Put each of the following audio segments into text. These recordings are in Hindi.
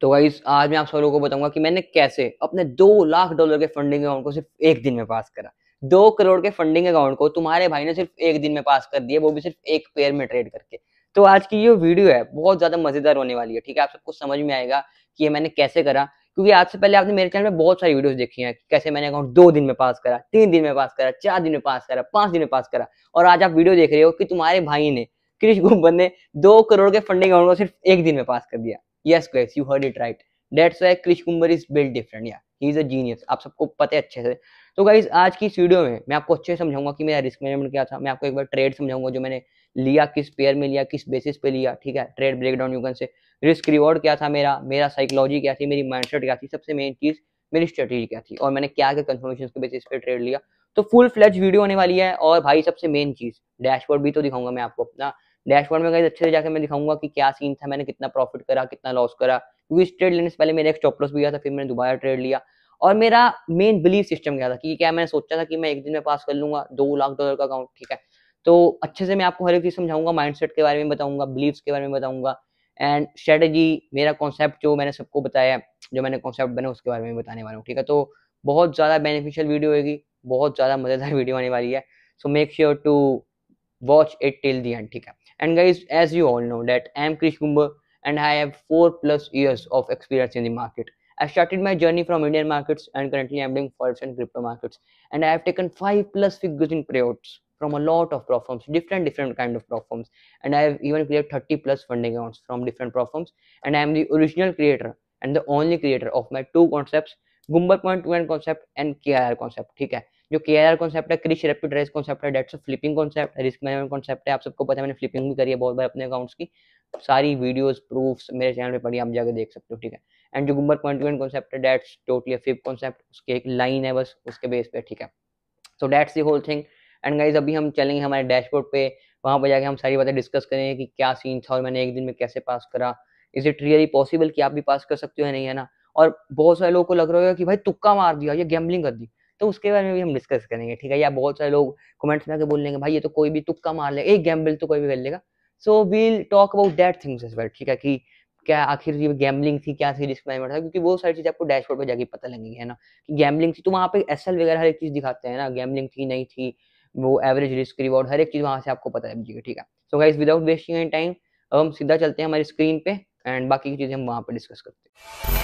तो गाइस आज मैं आप सब लोगों को बताऊंगा कि मैंने कैसे अपने 2 लाख डॉलर के फंडिंग अकाउंट को सिर्फ एक दिन में पास करा। 2 करोड़ के फंडिंग अकाउंट को तुम्हारे भाई ने सिर्फ एक दिन में पास कर दिया, वो भी सिर्फ एक पेयर में ट्रेड करके। तो आज की ये वीडियो है बहुत ज्यादा मजेदार होने वाली है, ठीक है। आप सबको समझ में आएगा कि ये मैंने कैसे करा, क्योंकि आज से पहले आपने मेरे चैनल में बहुत सारी वीडियोस देखी हैं कि कैसे मैंने अकाउंट 2 दिन में पास करा, 3 दिन में पास करा, 4 दिन में पास करा, 5 दिन में पास करा। और आज आप वीडियो देख रहे हो कि तुम्हारे भाई ने, क्रिश गुब्बर ने 2 करोड़ के फंडिंग अकाउंट को सिर्फ एक दिन में पास कर दिया। Yes guys, you heard it right. That's why Krish Kumar is built different. Yeah, he is a genius. आप सबको पता है अच्छे से। तो गाइज आज की इस वीडियो में मैं आपको अच्छे से समझाऊंगा कि मेरा रिस्क मैनेजमेंट क्या था। मैं आपको एक बार ट्रेड समझाऊंगा जो मैंने लिया, किस पेयर में लिया, किस बेसिस पे लिया, ठीक है। ट्रेड ब्रेकडाउन यू कैन से, रिस्क रिवॉर्ड क्या था मेरा साइकोलॉजी क्या थी, मेरी माइंडसेट क्या थी, सबसे मेन चीज मेरी स्ट्रेटेजी क्या थी, और मैंने क्या क्या कंफर्मेशन के बेसिस पे ट्रेड लिया। तो फुल फ्लेज वीडियो होने वाली है। और भाई सबसे मेन चीज डैशबोर्ड भी तो दिखाऊंगा मैं आपको अपना। डैशबोर्ड में गाइज अच्छे से जाकर मैं दिखाऊंगा कि क्या सीन था, मैंने कितना प्रॉफिट करा, कितना लॉस करा, क्योंकि इस ट्रेड लेने से पहले मेरा एक स्टॉप लॉस भी गया था, फिर मैंने दोबारा ट्रेड लिया। और मेरा मेन बिलीफ सिस्टम क्या था कि क्या मैंने सोचा था कि मैं एक दिन में पास कर लूंगा 2 लाख डॉलर का अकाउंट, ठीक है। तो अच्छे से मैं आपको हर एक चीज समझाऊंगा, माइंडसेट के बारे में बताऊंगा, बिलीफ्स के बारे में बताऊंगा, एंड स्ट्रेटेजी, मेरा कॉन्सेप्ट जो मैंने सबको बताया, जो मैंने कॉन्सेप्ट बना उसके बारे में बताने वाला हूँ, ठीक है। तो बहुत ज्यादा बेनिफिशियल वीडियो होगी, बहुत ज्यादा मजेदार वीडियो आने वाली है। So make sure to watch it till the end, ठीक है। And guys, as you all know that I am Krish Kumbar and I have 4+ years of experience in the market. I started my journey from Indian markets and currently I'm doing forex and crypto markets. And I have taken 5+ figures in payouts from a lot of platforms, different kind of platforms. And I have even cleared 30+ funding accounts from different platforms. And I am the original creator and the only creator of my two concepts, Gumbar Point 2 concept and KIR concept, ठीक है। जो KIR कॉन्सेप्ट है, क्रिश रैपिड राइज कॉन्सेप्ट है, dates flipping concept, risk management concept है। आप सबको पता है मैंने फ्लिपिंग भी करी है बहुत बार अपने अकाउंट्स की। सारी वीडियोस प्रूफ्स मेरे चैनल पे पड़ी, आप जाके देख सकते हो, ठीक है। एंड जो गुम्बर पॉइंट कॉन्सेप्ट है, डेट्स टोटली फिप कॉन्सेप्ट, उसकी एक लाइन है बस उसके बेस पे, ठीक है। So that's the whole thing. And guys अभी हम चलेंगे हमारे डैशबोर्ड पे, वहां पर जाके हम सारी बातें डिस्कस करेंगे कि क्या सीन था और मैंने एक दिन में कैसे पास करा। इज इट रियली पॉसिबल कि आप भी पास कर सकते हो या नहीं, है ना। और बहुत सारे लोगों को लग रहा होगा कि भाई तुक्का मार दिया, ये गैम्बलिंग कर दी, तो उसके बारे में भी हम डिस्कस करेंगे, ठीक है। या बहुत सारे लोग कमेंट्स में आके बोल लेंगे भाई ये तो कोई भी तुक्का मार लेगा, एक गैम्बल तो कोई भी कर लेगा। So we'll talk about that things as well, ठीक है, कि क्या आखिर ये गैम्बलिंग थी, क्या थी, रिस्क मैनेजमेंट था, क्योंकि वो सारी चीज आपको डैशबोर्ड पे जाके पता लगेगी, है ना। कि गैम्बलिंग थी तो वहाँ पे एसएल वगैरह हर एक चीज दिखाते हैं ना, गैम्बलिंग थी नहीं थी, वो एवरेज रिस्क रिवॉर्ड हर एक चीज वहां से आपको पता लग जाएगी, ठीक है। So guys without wasting any time अब हम सीधा चलते हैं हमारी स्क्रीन पे एंड बाकी की चीजें हम वहां पे डिस्कस करते हैं।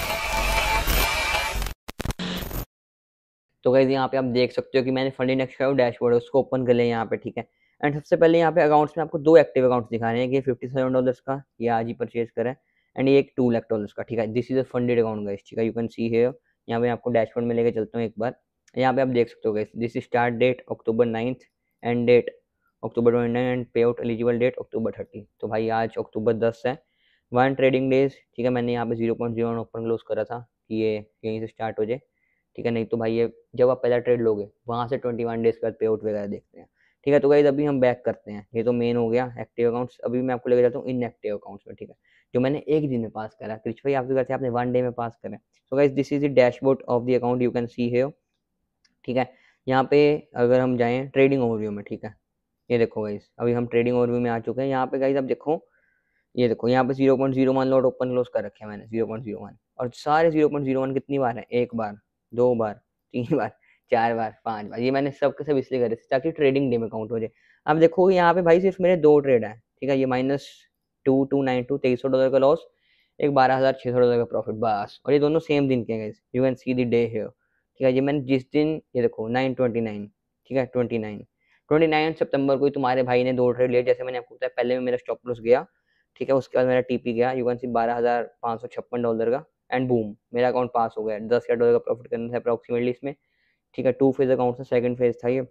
तो गाइस यहाँ पे आप देख सकते हो कि मैंने फंड इंडेक्स का डैशबोर्ड है उसको ओपन कर लिया यहाँ पे, ठीक है। एंड सबसे पहले यहाँ पे अकाउंट्स में आपको 2 एक्टिव अकाउंट्स दिखा रहे हैं कि $57 का ये आज ही परचेज करा है, एंड ये एक $2 लाख का, ठीक है। This is a funded account guys, ठीक है। यू कैन सी हियर, यहाँ पे आपको डैशबोर्ड में लेके चलता हूँ एक बार। यहाँ पे आप देख सकते हो guys, this is start date October 9th, end date October 29 and pay out eligible date October 30। तो भाई आज October 10 है, 1 ट्रेडिंग डेज, ठीक है। मैंने यहाँ पे 0.01 ओपन क्लोज करा था कि ये यहीं से स्टार्ट हो जाए, ठीक है। नहीं तो भाई ये जब आप पहला ट्रेड लोगे वहां से 21 डेज के बाद पे आउट वगैरह देखते हैं, ठीक है। तो गाइस अभी हम बैक करते हैं, ये तो मेन हो गया एक्टिव अकाउंट्स। अभी मैं आपको लेकर जाता हूँ इनएक्टिव अकाउंट्स में, ठीक है, जो मैंने एक दिन में पास करा। क्रिश भाई आपके कहते हैं आपने 1 डे में पास करा। So guys this is the dashboard of the account, you can see here, ठीक है। यहाँ पे अगर हम जाएं ट्रेडिंग ओवरव्यू में, ठीक है, ये देखो गाइस अभी हम ट्रेडिंग ओवरव्यू में आ चुके हैं। यहाँ पे गाइस आप देखो, ये देखो यहाँ पे 0.01 लॉट ओपन क्लोज कर रखे हैं मैंने, 0.01। और सारे 0.01 कितनी बार है, एक बार, दो बार, 3 बार, 4 बार, 5 बार, ये मैंने सब के सब इसलिए करे ताकि ट्रेडिंग डे में काउंट हो जाए। अब देखो यहाँ पे भाई सिर्फ मेरे 2 ट्रेड है, ठीक है। ये -2292 $2300 का लॉस, एक $12,600 का प्रॉफिट बस, और ये दोनों सेम दिन के हैं। You can see the day here, ठीक है। ये मैंने जिस दिन, ये देखो 9/29, ठीक है, 29 सितंबर को ही तुम्हारे भाई ने 2 ट्रेड लिए, जैसे मैंने आपको बताया। पहले में मेरा स्टॉप लॉस गया, ठीक है, उसके बाद मेरा टीपी गया, यू कैन सी $12,556 का, एंड बूम मेरा अकाउंट पास हो गया। $10,000 का प्रॉफिट करना था अप्रोक्सीमेटली इसमें, ठीक है। 2 फेज अकाउंट था, सेकंड फेज था ये,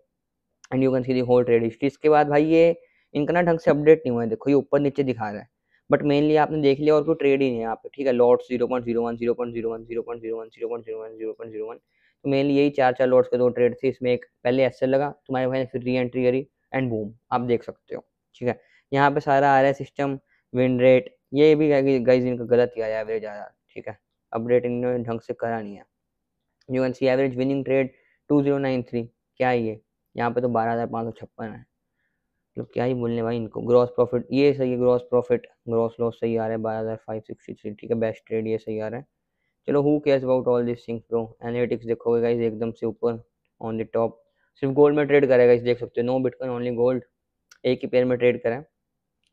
and you can see the whole trade history. इसके बाद भाई ये इनका ना ढंग से अपडेट नहीं हुआ है, देखो ये ऊपर नीचे दिखा रहा है, बट मेनली आपने देख लिया और कोई ट्रेड ही नहीं है यहाँ पे, ठीक है। लॉट्स 0.01, 0.01, 0.01, 0.01, 0.01, तो मेनली यही 4 लॉट्स के 2 ट्रेड थे। इसमें एक पहले एसएल लगा, तुम्हारे भाई ने फिर री एंट्री करी, एंड बूम आप देख सकते हो, ठीक है। यहाँ पे सारा आ रहा है सिस्टम, विन रेट, ये भी गाइस इनका गलत ही आया एवरेज आया, ठीक है। अपडेट इन्होंने ढंग से करा नहीं है। You can C average winning trade 2093, क्या है ये, यहाँ पे तो 12,556 है। मतलब क्या ही बोलने भाई इनको। ग्रॉस प्रॉफिट ये सही है, ग्रॉस प्रॉफिट ग्रॉस लॉस सही आ रहा है 12,563, ठीक है। बेस्ट ट्रेड ये सही आ रहा है। चलो who cares about all this things bro. Analytics देखोगे गाइस एकदम से ऊपर ऑन द टॉप, सिर्फ गोल्ड में ट्रेड करेगा इस, देख सकते हो, नो बिटकॉइन ओनली गोल्ड, एक ही पेयर में ट्रेड करा है।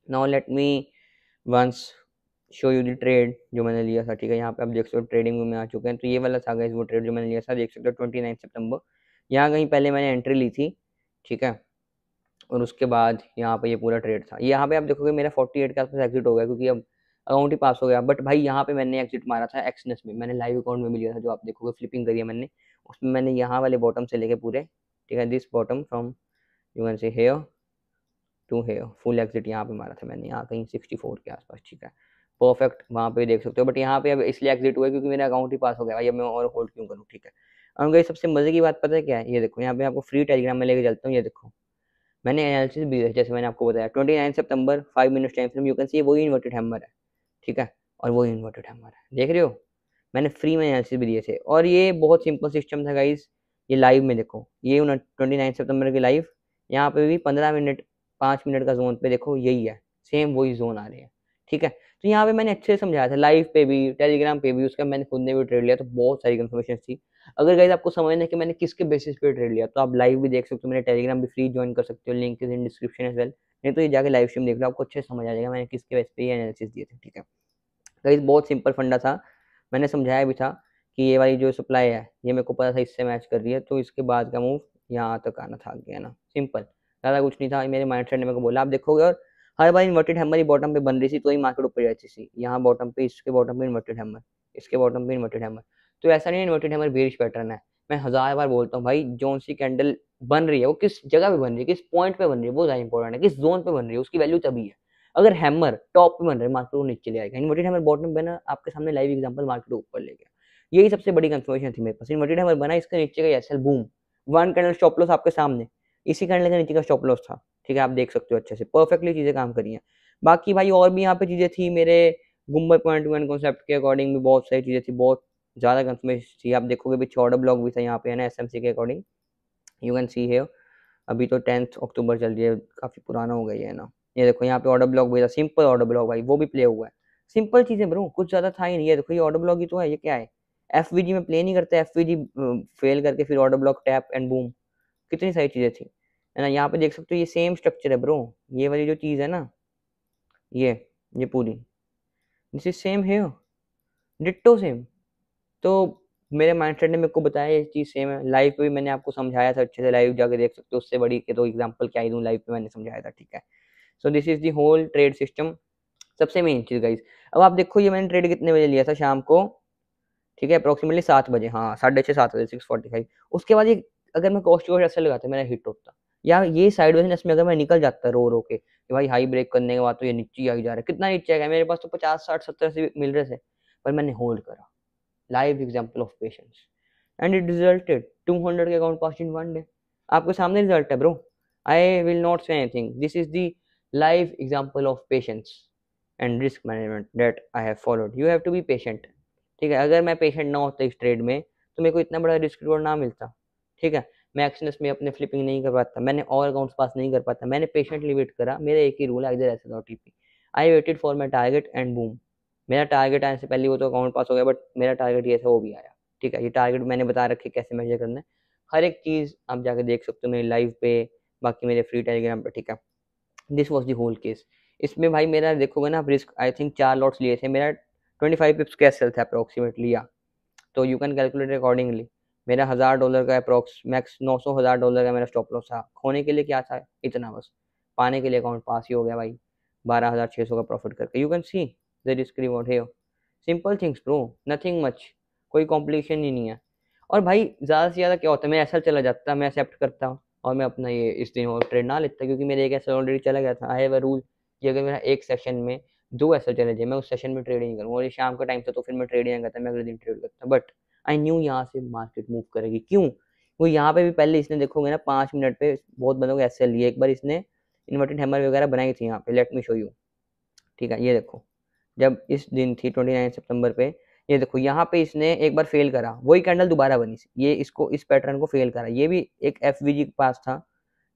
Now let me once show you the trade जो मैंने लिया था, ठीक है। यहाँ पे आप देख सकते हो ट्रेडिंग में आ चुके हैं। तो ये वाला था गाइस वो ट्रेड जो मैंने लिया था, देख सकते हो 29 सितंबर। यहाँ कहीं पहले मैंने एंट्री ली थी, ठीक है। और उसके बाद यहाँ पे ये पूरा ट्रेड था। यहाँ पे आप देखोगे मेरा 48 के आसपास एग्जिट हो गया, क्योंकि अब अकाउंट ही पास हो गया। बट भाई यहाँ पे मैंने एग्जिट मारा था एक्सनेस में, मैंने लाइव अकाउंट में भी लिया था, जो आप देखोगे फ्लिपिंग करी है मैंने, उसमें मैंने यहाँ वाले बॉटम से लेके पूरे, ठीक है, this bottom from you can see here to here, full exit यहाँ पे मारा था मैंने, यहाँ कहीं 64 के आसपास, ठीक है। परफेक्ट वहाँ पे देख सकते हो। बट यहाँ पे अब इसलिए एग्जिट हुआ क्योंकि मेरा अकाउंट ही पास हो गया भाई, अब मैं और होल्ड क्यों करूँ, ठीक है। और गई सबसे मजे की बात पता है क्या है, ये देखो यहाँ पे आपको फ्री टेलीग्राम में लेके चलता हूँ। ये देखो मैंने एनालिसिस भी जैसे मैंने आपको बताया 29 सितंबर 5 minutes time frame, you can सी वही इन्वर्टेड हैमर है, ठीक है। और वही इन्वर्टेड हैमर है, देख रहे हो। मैंने फ्री में एनालिसिस भी दिए थे, और ये बहुत सिंपल सिस्टम था गाइस। ये लाइव में देखो, ये 29 सितंबर की लाइव, यहाँ पे भी 15 मिनट 5 मिनट का जोन पे देखो यही है, सेम वही जोन आ रहे हैं, ठीक है। तो यहाँ पे मैंने अच्छे से समझाया था, लाइव पे भी टेलीग्राम पे भी, उसका मैंने खुद ने भी ट्रेड लिया, तो बहुत सारी इन्फॉर्मेशन थी। अगर गाइस आपको समझना है कि मैंने किसके बेसिस पे ट्रेड लिया, तो आप लाइव भी देख सकते हो, मेरे टेलीग्राम भी फ्री ज्वाइन कर सकते हो, link is in description as well. नहीं तो ये जाके लाइव स्ट्रीम देख लो, आपको अच्छे से समझ आ जाएगा मैंने किसके बेस पे ये एनालिसिस दिए थे, ठीक है। गाइस बहुत सिंपल फंडा था, मैंने समझाया भी था कि ये वाली जो सप्लाई है ये मेरे को पता था इससे मैच कर रही है, तो इसके बाद का मूव यहाँ तक आना था, गया ना, सिंपल, ज़्यादा कुछ नहीं था। मेरे माइंडसेट ने मेरे को बोला, आप देखोगे, और हर बार इन्वर्टेड हैमर ही बॉटम पे बन रही थी, तो ही मार्केट ऊपर जाती थी। यहाँ बॉटम पे, इसके बॉटम पे इन्वर्टेड हैमर, इसके बॉटम पे इन्वर्टेड हैमर। तो ऐसा नहीं है इन्वर्टेड हैमर बेरिश पैटर्न है, मैं 1000 बार बोलता हूँ भाई, जोन सी कैंडल बन रही है वो किस जगह पे बन रही है, किस पॉइंट पे बन रही है, वो ज़्यादा इंपॉर्टेंट है, किस जोन पे बन रही है, उसकी वैल्यू तभी है। अगर हैमर टॉप पे बन रहा है, मार्केट को नीचे ले आएगा। इन्वर्टेड हैमर बॉटम पे बना, आपके सामने लाइव एग्जांपल, मार्केट को ऊपर ले गया। यही सबसे बड़ी कंफर्मेशन थी मेरे पास। इन्वर्टेड हैमर बना, इसके नीचे का SL boom, one candle stop loss आपके सामने, इसी कैंडल के नीचे का स्टॉप लॉस था, ठीक है। आप देख सकते हो अच्छे से परफेक्टली चीजें काम करी हैं। बाकी भाई और भी यहाँ पे चीजें थी, मेरे गुम्बर पॉइंट वन कॉन्सेप्ट के अकॉर्डिंग भी बहुत सारी चीजें थी, बहुत ज्यादा कंफर्मेशन थी। आप देखोगे भी ऑर्डर ब्लॉक भी था यहाँ पे, है ना, एसएमसी के according, you can see here. अभी तो 10 अक्टूबर चल रही है, काफी पुराना हो गई है ना। ये देखो यहाँ पे ऑर्डर ब्लॉक भी था, सिंपल ऑर्डर ब्लॉक भाई, वो भी प्ले हुआ है। सिंपल चीजें ब्रो, कुछ ज्यादा था ही नहीं। ये देखो ये ऑर्डर ब्लॉक ही तो है, ये क्या है, एफवीजी में प्ले नहीं करते, एफवीजी फेल करके फिर order block tap and boom, कितनी सारी चीजें थी, है ना। यहाँ पे देख सकते हो ये सेम स्ट्रक्चर है ब्रो, ये वाली जो चीज है ना, ये पूरी, दिस इज सेम है, डिट्टो सेम। तो मेरे माइंडसेट ने मेरे को बताया ये चीज सेम है। लाइव पे भी मैंने आपको समझाया था अच्छे से, लाइव जाके देख सकते हो, उससे बड़ी के तो एग्जांपल क्या ही दूं, लाइव पे मैंने समझाया था, ठीक है। So this is the whole trade system, सबसे मेन चीज गाइस। अब आप देखो ये मैंने ट्रेड कितने बजे लिया था, शाम को, ठीक है, अप्रोक्सीमेटली 7 बजे, हाँ 6:30 7 बजे 6:45। उसके बाद ये अगर मैं कॉस्ट टू ऐसे लगाता मेरा हिट होता, या ये साइडवेज में अगर मैं निकल जाता रो रो के कि भाई हाई ब्रेक करने के बाद तो ये नीचे ही आ जा रहा है, कितना नीचे आएगा, मेरे पास तो 50 60 70 से मिल रहे थे, पर मैंने होल्ड करा। Live example of patience, and it resulted 200 के अकाउंट पास इन 1 डे। आपके सामने रिजल्ट है bro, I will not say anything, this is the live example of patience and risk management that I have followed. You have to be patient, ठीक है। अगर मैं पेशेंट ना होता इस ट्रेड में, तो मेरे को इतना बड़ा रिस्क रिवॉर्ड ना मिलता, ठीक है। मैं एक्शनस में अपने फ्लिपिंग नहीं कर पाता, मैंने और अकाउंट्स पास नहीं कर पाता, मैंने पेशेंटली वेट करा। मेरा एक ही रूल है, इधर ऐसे OTP, I waited for my target and boom. मेरा टारगेट आने से पहले वो तो अकाउंट पास हो गया, बट मेरा टारगेट ये था, वो भी आया, ठीक है। ये टारगेट मैंने बता रखे कैसे मेजर करना है, हर एक चीज आप जाके देख सकते हो मेरे लाइव पे, बाकी मेरे फ्री टेलीग्राम पे, ठीक है। This was the whole case. इसमें भाई मेरा देखोगे ना, रिस्क आई थिंक 4 लॉट्स लिए थे, मेरा 25 पिप्स का सेल था अप्रोक्सीमेटली, या तो यू कैन कैलकुलेट अकॉर्डिंगली। मेरा $1000 का अप्रोक्स मैक्स 900,000 का मेरा स्टॉप लॉस था। खोने के लिए क्या था, इतना बस, पाने के लिए अकाउंट पास ही हो गया भाई, 12,600 का प्रॉफिट करके। You can see the risk reward है, simple things bro, nothing much, कोई कॉम्प्लिकेशन ही नहीं है। और भाई ज़्यादा से ज़्यादा क्या होता है, मैं ऐसा चला जाता, मैं एक्सेप्ट करता हूँ और मैं अपना ये इस दिन और ट्रेड ना लेता, क्योंकि मेरे एक ऐसा ऑलरेडी चला गया था। आई हैव अ रूल कि अगर मेरा एक सेशन में 2 ऐसा चले जाए, मैं उस सेशन में ट्रेड नहीं करूँगा, और ये शाम का टाइम था तो फिर मैं ट्रेड नहीं करता, मैं अगले दिन ट्रेड करता। बट आई न्यू यहाँ से मार्केट मूव करेगी, क्यों, वो यहाँ पे भी पहले इसने देखोगे ना 5 मिनट पे बहुत बंदों को ऐसे लिए, एक बार इसने इन्वर्टेड हैमर वगैरह बनाई थी यहाँ पे, लेट मी शो यू, ठीक है। ये देखो जब इस दिन थी 29 सितंबर पे, ये देखो यहाँ पे इसने एक बार फेल करा, वही कैंडल दोबारा बनी, ये इसको इस पैटर्न को फेल करा, ये भी एक एफवीजी के पास था,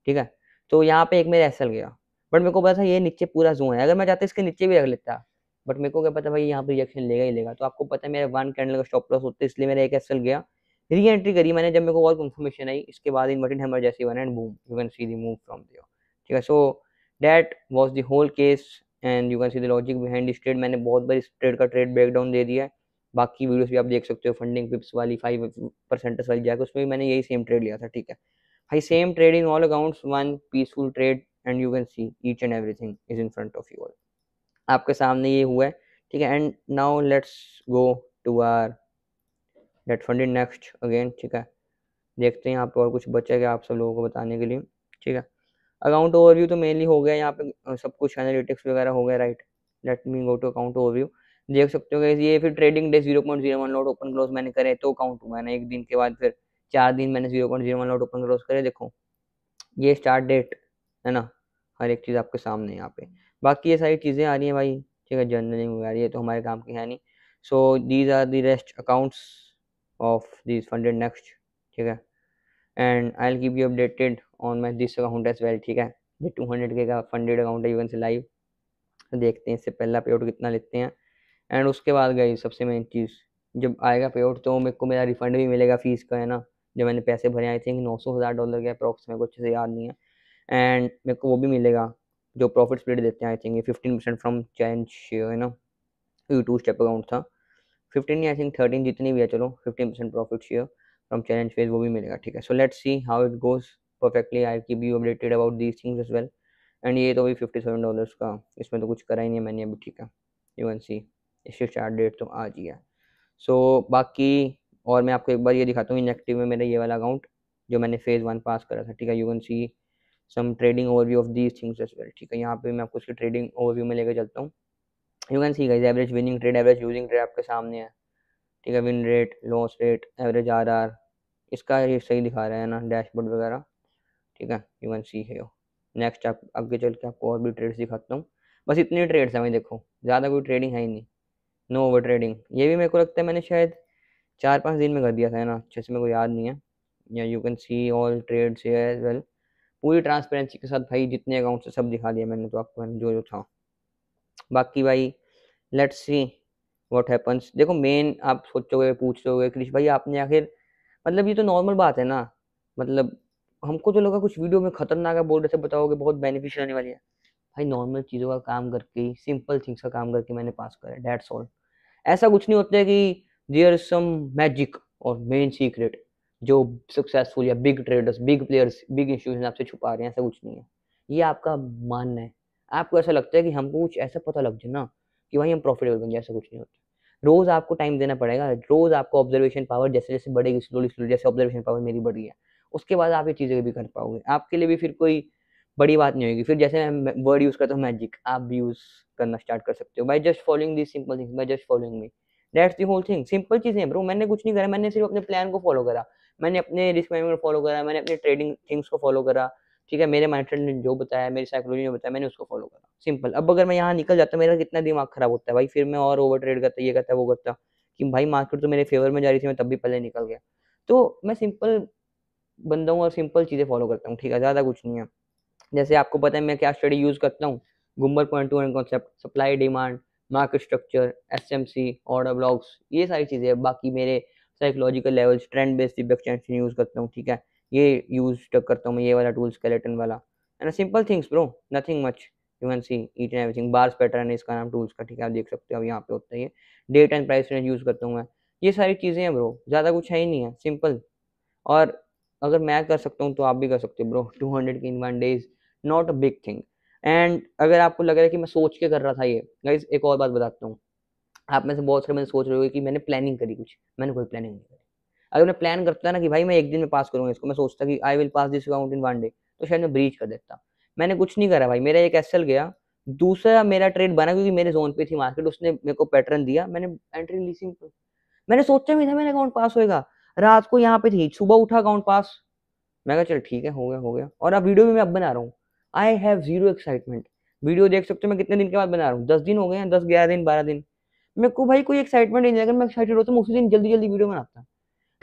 ठीक है। तो यहाँ पे एक मेरा एसएल गया, बट मेरे को पता था ये नीचे पूरा जोन है, अगर मैं चाहता इसके नीचे भी रख लेता, बट मेरे को क्या पता भाई यहाँ पे रिजेक्शन लेगा ही लेगा। तो आपको पता है मेरा 1 कैंडल का स्टॉप लॉस होता है, इसलिए मेरा एक एसएल गया, री एंट्री करी मैंने जब मेरे को और कंफर्मेशन आई, इसके बाद इन्वर्टेड हैमर जैसे बना and boom you can see the move from there. ठीक है, so that was the whole case and you can see the logic behind this trade. मैंने बहुत बार इस ट्रेड का ट्रेड ब्रेकडाउन दे दिया है, बाकी वीडियोस भी आप देख सकते हो, फंडिंग पिप्स वाली 5% वाली जाके उसमें भी मैंने यही सेम ट्रेड लिया था। ठीक है भाई, same trade in all accounts, one peaceful trade and you can see each and everything is in front of you all, आपके सामने ये हुआ है। ठीक है, and now let's go to our get funded next again. ठीक है, देखते हैं यहाँ पे और कुछ बचा क्या आप सब लोगों को बताने के लिए। ठीक है, अकाउंट ओवरव्यू तो मेनली हो गया यहाँ पे, सब कुछ एनालिटिक्स वगैरह हो गया, right. Let me go to account overview. देख सकते हो ये फिर trading day 0.01 lot open close मैंने करे तो काउंट हुआ है ना, एक दिन के बाद फिर 4 दिन मैंने 0.01 लॉट ओपन क्लोज करे। देखो ये स्टार्ट डेट है ना, हर एक चीज़ आपके सामने यहाँ पे, बाकी ये सारी चीज़ें आ रही हैं भाई। ठीक है, जर्नलिंग वगैरह ये तो हमारे काम की है नहीं। So these are the rest accounts of this funded next. ठीक है, and I will keep you updated on my this account as well. ठीक है, ये 200K का फंडेड अकाउंट है, इवन से लाइव। तो देखते हैं इससे पहला पे आउट कितना लेते हैं, एंड उसके बाद गई सबसे मेन चीज़, जब आएगा पे आउट तो मेरे को मेरा रिफंड भी मिलेगा फीस का, है ना। जो मैंने पैसे भरे आई थिंक $900,000 के अप्रॉक्स, मेरे को अच्छे से याद नहीं है, एंड मेरे को वो भी मिलेगा जो प्रॉफिट स्प्लिट देते हैं आई थिंक, ये 15% फ्रॉम चैलेंज शेयर, है ना। ये 2 स्टेप अकाउंट था, 15 नहीं आई थिंक 13 जितनी भी है, चलो 15% profit share from challenge phase वो भी मिलेगा। ठीक है, so let's see how it goes perfectly, I keep you updated about these things as well. And ये तो भी $57 का, इसमें तो कुछ करा ही नहीं है मैंने अभी। ठीक है, यू कैन सी इसकी स्टार्ट डेट तो आज ही है। सो बाकी और मैं आपको एक बार ये दिखाता हूँ इनएक्टिव में मेरा ये वाला अकाउंट जो मैंने फेज 1 पास करा था। ठीक है, you can see some trading overview of these things as well. ठीक है, यहाँ पे मैं आपको इसकी ट्रेडिंग ओवरव्यू में लेकर चलता हूँ। You can see guys average winning trade, average losing trade आपके सामने है। ठीक है, win rate, loss rate, average RR, इसका ये सही दिखा रहा है ना डैशबोर्ड वगैरह। ठीक है, यू कैन सी है। नेक्स्ट आप आगे चल के आपको और भी ट्रेड्स दिखाता हूँ, बस इतनी ट्रेड्स हैं भाई, देखो ज़्यादा कोई ट्रेडिंग है ही नहीं, नो ओवर ट्रेडिंग। ये भी मेरे को लगता है मैंने शायद 4-5 दिन में कर दिया था, है ना, अच्छे से मेरे को याद नहीं है। या you can see all trades as well, पूरी ट्रांसपेरेंसी के साथ भाई, जितने अकाउंट से सब दिखा दिया मैंने तो आपको जो जो था। बाकी भाई लेट्स सी व्हाट हैपन्स। देखो मेन आप सोचोगे पूछ रहे क्रिश भाई आपने आखिर, मतलब ये तो नॉर्मल बात है ना, मतलब हमको तो लगा कुछ वीडियो में खतरनाक है बोल रहे थे, बताओगे बहुत बेनिफिशियल आने वाली है। भाई नॉर्मल चीज़ों का काम करके ही, सिंपल थिंग्स का काम करके मैंने पास करा, दैट्स ऑल। ऐसा कुछ नहीं होता है कि देयर इज सम मैजिक और मेन सीक्रेट जो सक्सेसफुल या big traders, big players, big institution आपसे छुपा रहे हैं, ऐसा कुछ नहीं है। ये आपका मानना है, आपको ऐसा लगता है कि हमको कुछ ऐसा पता लग जाए ना कि भाई हम प्रॉफिटेबल बन जाए, ऐसा कुछ नहीं होता। रोज आपको टाइम देना पड़ेगा, रोज आपको ऑब्जर्वेशन पावर जैसे जैसे बढ़ेगी, स्लोली स्लोली, जैसे ऑब्जर्वेशन पावर मेरी बढ़ रही है, उसके बाद आप ये चीज़ें भी कर पाओगे। आपके लिए भी फिर कोई बड़ी बात नहीं होगी। फिर जैसे मैं वर्ड यूज़ करता हूँ मैजिक, आप भी यूज़ करना स्टार्ट कर सकते हो by just following this simple things, by just following me. That's the whole thing, simple चीज़ें ब्रो। मैंने कुछ नहीं करा, मैंने सिर्फ अपने प्लान को फॉलो करा, मैंने अपने रिस्क मैनेजमेंट फॉलो करा, मैंने अपने ट्रेडिंग थिंग्स को फॉलो करा। ठीक है, मेरे माइंडसेट ने जो बताया, मेरी साइकोलॉजी ने बताया, मैंने उसको फॉलो करा, सिंपल। अब अगर मैं यहाँ निकल जाता, मेरा कितना दिमाग खराब होता है भाई, फिर मैं और ओवर ट्रेड करता, ये करता वो करता, कि भाई मार्केट तो मेरे फेवर में जा रही थी, मैं तब भी पहले निकल गया। तो मैं सिंपल बंदा हूँ और सिंपल चीज़ें फॉलो करता हूँ। ठीक है, ज़्यादा कुछ नहीं है। जैसे आपको पता है मैं क्या स्टडी यूज़ करता हूँ, Gumber point two and concept, supply demand, market structure, SMC, order blocks, ये सारी चीज़ें। बाकी मेरे psychological levels, trend based feedback extension use करता हूँ। ठीक है, ये यूज़ करता हूँ मैं, ये वाला टूल स्केलेटन वाला, and simple things bro, nothing much. You can see each and everything, bars pattern है इसका नाम टूल्स का। ठीक है, आप देख सकते हो अब यहाँ पे होता है ये, date and price range use करता हूँ मैं। ये सारी चीज़ें हैं ब्रो, ज़्यादा कुछ है ही नहीं है, सिंपल। और अगर मैं कर सकता हूँ तो आप भी कर सकते हो bro. 200 in 1 day is not a big thing. And अगर आपको लग रहा है कि मैं सोच के कर रहा था ये, गाइस एक और बात बताता हूँ, आप में से बहुत सारे मैंने सोच रहे हो कि मैंने प्लानिंग करी कुछ, मैंने कोई प्लानिंग नहीं करी। अगर मैं प्लान करता ना कि भाई मैं एक दिन में पास करूंगा इसको, मैं सोचता कि I will pass this account in 1 day, तो शायद मैं ब्रीच कर देता। मैंने कुछ नहीं करा भाई, मेरा एक एसएल गया, दूसरा मेरा ट्रेड बना क्योंकि मेरे जोन पे थी मार्केट, उसने मेरे को पैटर्न दिया, मैंने एंट्री ली, सिंपल। मैंने सोचा भी था मेरा अकाउंट पास होएगा, रात को यहाँ पे थी, सुबह उठा अकाउंट पास। मैं कहा चल ठीक है, हो गया हो गया। और अब वीडियो भी मैं अब बना रहा हूँ, I have zero excitement. Video देख सकते हो मैं कितने दिन के बाद बना रहा हूँ, 10 दिन हो गए हैं, 10-11 दिन 12 दिन। मेरे को भाई कोई एक्साइटमेंट नहीं है, अगर मैं एक्साइटेड होता मैं उसी दिन जल्दी जल्दी वीडियो बनाता।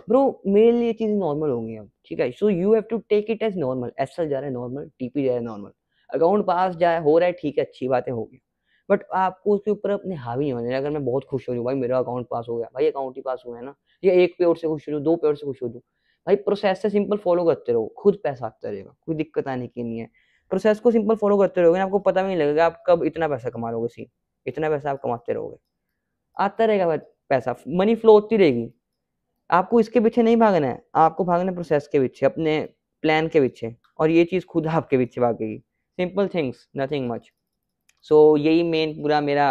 ब्रो मेरे लिए चीज़ नॉर्मल हो गई अब, ठीक है। So you have to take it as normal, SL जा रहा है नॉर्मल, टीपी जा रहा है नॉर्मल। अकाउंट पास जाए हो रहा है ठीक है, अच्छी बात है, हो गया, बट आपको उसके ऊपर अपने हावी नहीं होने। अगर मैं बहुत खुश हो रही हूँ भाई मेरा अकाउंट पास हो गया, भाई अकाउंट ही पास हुआ है ना, या एक पेड़ से खुश हो जाऊँ, 2 पेड़ से खुश हो जाऊँ, भाई प्रोसेस से सिंपल फॉलो करते रहो, खुद पैसा आता रहेगा, कोई दिक्कत आने की नहीं है। प्रोसेस को सिंपल फॉलो करते रहोगे ना, आपको पता भी नहीं लगेगा आप कब इतना पैसा कमा लोगे। सी इतना पैसा आप कमाते रहोगे, आता रहेगा भाई पैसा, मनी फ्लो होती रहेगी। आपको इसके पीछे नहीं भागना है, आपको भागना है प्रोसेस के पीछे, अपने प्लान के पीछे, और ये चीज़ खुद आपके पीछे भागेगी। Simple things, nothing much. So यही मेन पूरा मेरा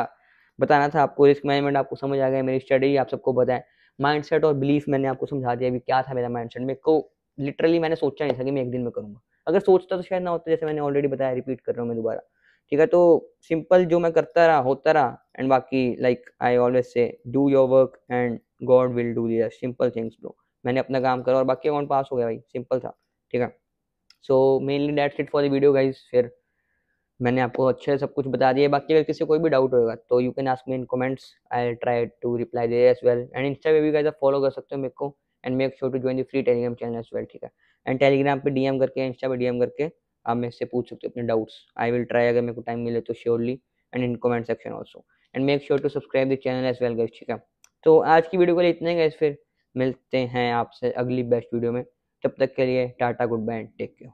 बताना था आपको। रिस्क मैनेजमेंट आपको समझ आ गया, मेरी स्टडी आप सबको पता है, माइंडसेट और बिलीफ मैंने आपको समझा दिया अभी क्या था मेरा माइंडसेट। मेरे को लिटरली मैंने सोचा नहीं था कि मैं एक दिन में करूंगा, अगर सोचता तो शायद ना होता, जैसे मैंने ऑलरेडी बताया, रिपीट कर रहा हूँ मैं दोबारा, ठीक है। तो सिंपल जो मैं करता रहा होता रहा, एंड बाकी like I always say do your work and God will do the rest, simple things bro. मैंने अपना काम करा और बाकी अकाउंट पास हो गया भाई, सिंपल था, ठीक है। So mainly that's it for the video guys. फिर मैंने आपको अच्छे से सब कुछ बता दिया, बाकी अगर किसी को कोई भी डाउट होगा तो you can ask me in comments, I try to reply there as well. And insta पे भी गाइस आप फॉलो कर सकते हो मेरे को, and make sure to join the free Telegram channel as well, ठीक है। एंड टेलीग्राम पे डीएम करके, इंस्टा पे डीएम करके आप मेरे से पूछ सकते हो अपने डाउट्स, आई विल ट्राई, अगर मेरे को टाइम मिले तो surely, and in comment section also. And make sure to subscribe the channel as well guys, ठीक है। तो आज की वीडियो के लिए इतने गाइस, फिर मिलते हैं आपसे अगली बेस्ट वीडियो में, तब तक के लिए tata, good bye and take care.